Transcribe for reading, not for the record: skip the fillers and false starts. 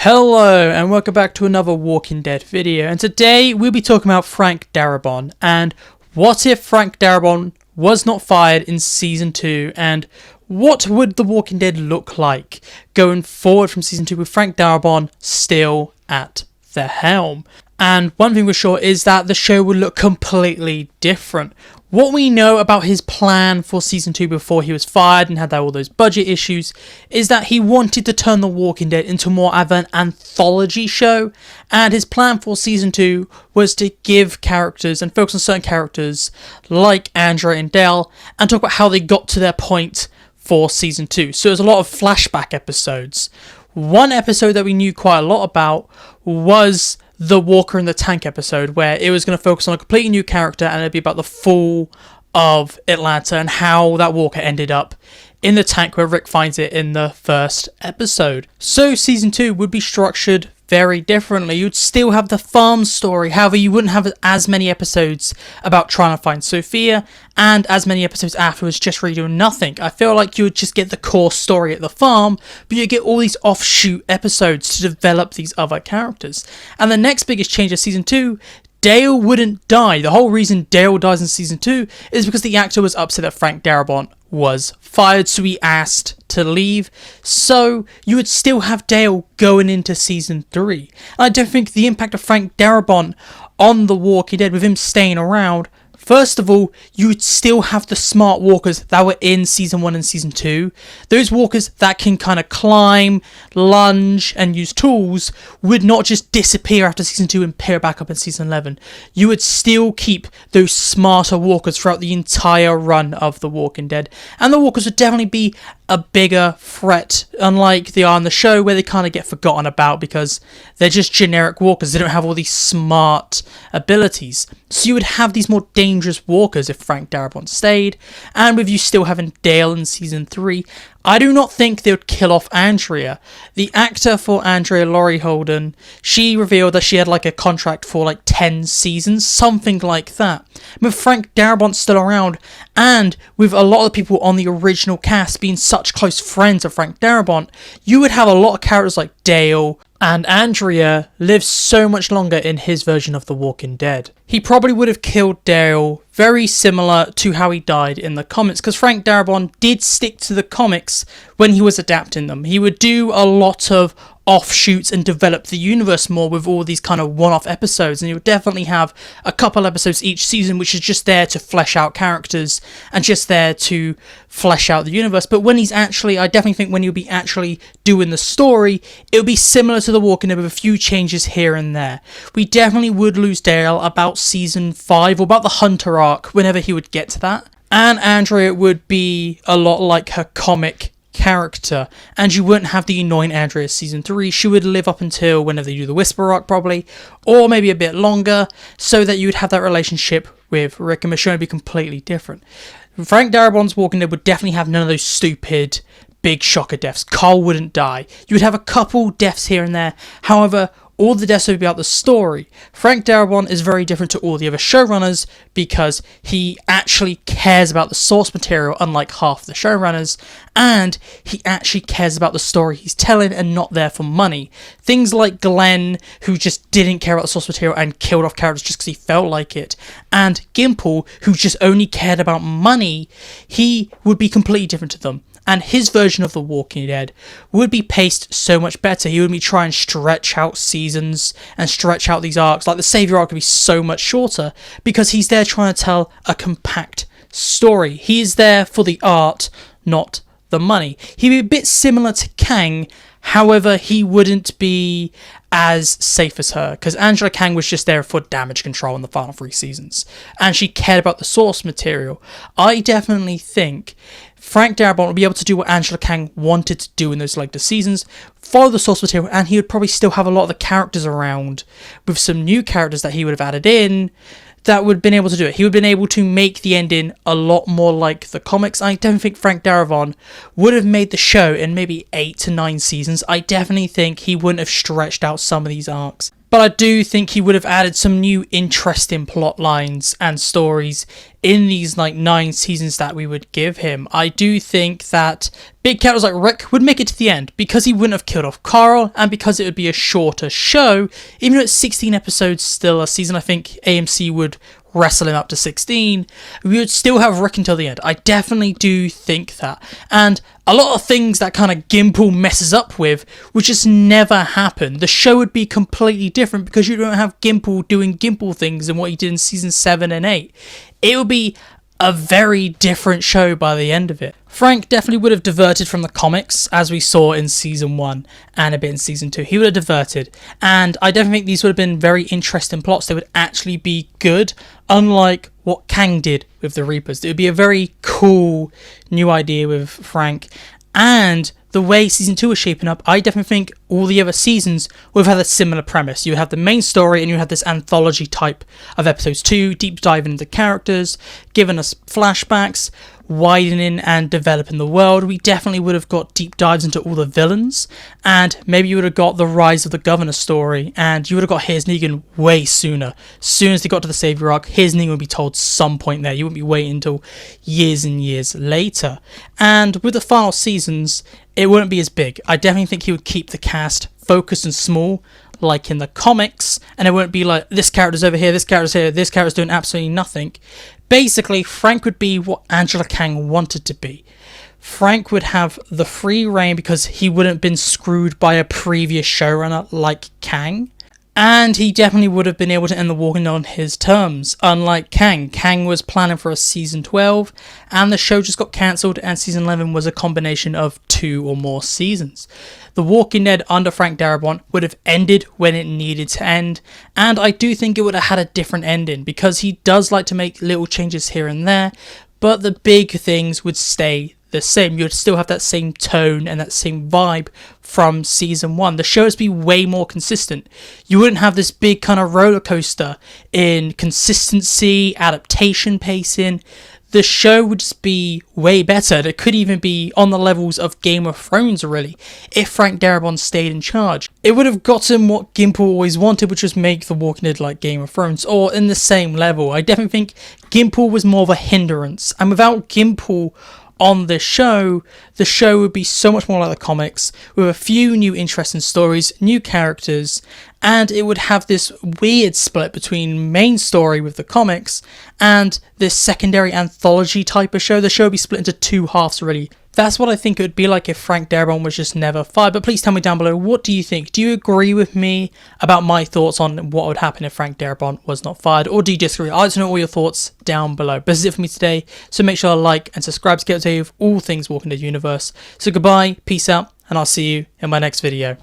Hello and welcome back to another Walking Dead video, and today we'll be talking about Frank Darabont and what if Frank Darabont was not fired in Season 2, and what would The Walking Dead look like going forward from Season 2 with Frank Darabont still at the helm. And one thing for sure is that the show would look completely different. What we know about his plan for Season 2 before he was fired and had all those budget issues is that he wanted to turn The Walking Dead into more of an anthology show, and his plan for Season 2 was to give characters and focus on certain characters like Andrea and Dale and talk about how they got to their point for Season 2. So there's a lot of flashback episodes. One episode that we knew quite a lot about was the Walker in the Tank episode, where it was going to focus on a completely new character and it'd be about the fall of Atlanta and how that Walker ended up in the tank where Rick finds it in the first episode. So Season 2 would be structured very differently. You'd still have the farm story, however you wouldn't have as many episodes about trying to find Sophia and as many episodes afterwards just really doing nothing. I feel like you would just get the core story at the farm, but you get all these offshoot episodes to develop these other characters. And the next biggest change of Season 2, Dale wouldn't die. The whole reason Dale dies in Season 2 is because the actor was upset that Frank Darabont was fired, so he asked to leave. So you would still have Dale going into Season 3. And I don't think the impact of Frank Darabont on The Walking Dead, with him staying around, first of all, you would still have the smart walkers that were in Season 1 and Season 2. Those walkers that can kind of climb, lunge, and use tools would not just disappear after Season 2 and appear back up in Season 11. You would still keep those smarter walkers throughout the entire run of The Walking Dead. And the walkers would definitely be a bigger threat, unlike they are in the show where they kind of get forgotten about because they're just generic walkers. They don't have all these smart abilities. So you would have these more dangerous walkers if Frank Darabont stayed, and with you still having Dale in Season 3, I do not think they would kill off Andrea. The actor for Andrea, Laurie Holden, she revealed that she had like a contract for like 10 seasons, something like that. With Frank Darabont still around, and with a lot of the people on the original cast being such close friends of Frank Darabont, you would have a lot of characters like Dale and Andrea live so much longer in his version of The Walking Dead. He probably would have killed Dale very similar to how he died in the comics, because Frank Darabont did stick to the comics when he was adapting them. He would do a lot of offshoots and develop the universe more with all these kind of one-off episodes, and he would definitely have a couple episodes each season which is just there to flesh out characters and just there to flesh out the universe. But when he's actually, I definitely think when he'll be actually doing the story, it'll be similar to The Walking Dead with a few changes here and there. We definitely would lose Dale about Season 5 or about the Hunter arc whenever he would get to that, and Andrea would be a lot like her comic character, and you wouldn't have the annoying Andrea Season 3. She would live up until whenever they do the Whisper arc probably, or maybe a bit longer, so that you would have that relationship with Rick and Michonne be completely different. Frank Darabont's Walking Dead would definitely have none of those stupid big shocker deaths. Carl wouldn't die. You would have a couple deaths here and there, however all the deaths would be about the story. Frank Darabont is very different to all the other showrunners because he actually cares about the source material, unlike half the showrunners, and he actually cares about the story he's telling and not there for money. Things like Glenn, who just didn't care about the source material and killed off characters just because he felt like it, and Gimple, who just only cared about money, he would be completely different to them. And his version of The Walking Dead would be paced so much better. He would be trying to stretch out seasons and stretch out these arcs. Like the Savior arc would be so much shorter because he's there trying to tell a compact story. He is there for the art, not the money. He'd be a bit similar to Kang, however, he wouldn't be as safe as her, because Angela Kang was just there for damage control in the final 3 seasons, and she cared about the source material. I definitely think Frank Darabont would be able to do what Angela Kang wanted to do in those later seasons, follow the source material, and he would probably still have a lot of the characters around, with some new characters that he would have added in, that would have been able to do it. He would have been able to make the ending a lot more like the comics. I don't think Frank Darabont would have made the show in maybe 8 to 9 seasons. I definitely think he wouldn't have stretched out some of these arcs But I do think he would have added some new interesting plot lines and stories in these like 9 seasons that we would give him. I do think that big characters like Rick would make it to the end because he wouldn't have killed off Carl, and because it would be a shorter show. Even though it's 16 episodes still a season, I think AMC would wrestle him up to 16. We would still have Rick until the end. I definitely do think that. And a lot of things that kind of Gimple messes up with would just never happen. The show would be completely different because you don't have Gimple doing Gimple things and what he did in season 7 and 8. It would be a very different show by the end of it. Frank definitely would have diverted from the comics, as we saw in season 1 and a bit in season 2. He would have diverted, and I definitely think these would have been very interesting plots. They would actually be good, unlike what Kang did with the Reapers. It would be a very cool new idea with Frank, and the way season 2 is shaping up, I definitely think all the other seasons would have had a similar premise. You would have the main story and you would have this anthology type of episodes 2, deep diving into characters, giving us flashbacks, widening and developing the world. We definitely would have got deep dives into all the villains, and maybe you would have got the rise of the governor story, and you would have got Here's Negan way sooner. As soon as they got to the Savior arc, Here's Negan would be told some point there. You wouldn't be waiting until years and years later. And with the final seasons, it wouldn't be as big. I definitely think he would keep the cast focused and small, like in the comics, and it wouldn't be like, this character's over here, this character's here, this character's doing absolutely nothing. Basically, Frank would be what Angela Kang wanted to be. Frank would have the free reign because he wouldn't have been screwed by a previous showrunner like Kang. And he definitely would have been able to end The Walking Dead on his terms, unlike Kang. Kang was planning for a season 12, and the show just got cancelled, and season 11 was a combination of 2 or more seasons. The Walking Dead under Frank Darabont would have ended when it needed to end, and I do think it would have had a different ending, because he does like to make little changes here and there, but the big things would stay the same. You'd still have that same tone and that same vibe from season 1. The show has to be way more consistent. You wouldn't have this big kind of roller coaster in consistency, adaptation, pacing. The show would just be way better. It could even be on the levels of Game of Thrones, really, if Frank Darabont stayed in charge. It would have gotten what Gimple always wanted, which was make The Walking Dead like Game of Thrones, or in the same level. I definitely think Gimple was more of a hindrance, and without Gimple on the show would be so much more like the comics, with a few new interesting stories, new characters, and it would have this weird split between main story with the comics and this secondary anthology type of show. The show would be split into 2 halves, really. That's what I think it would be like if Frank Darabont was just never fired. But please tell me down below, what do you think? Do you agree with me about my thoughts on what would happen if Frank Darabont was not fired? Or do you disagree? I'd like to know all your thoughts down below. But this is it for me today. So make sure to like and subscribe to get updated with all things Walking Dead universe. So goodbye, peace out, and I'll see you in my next video.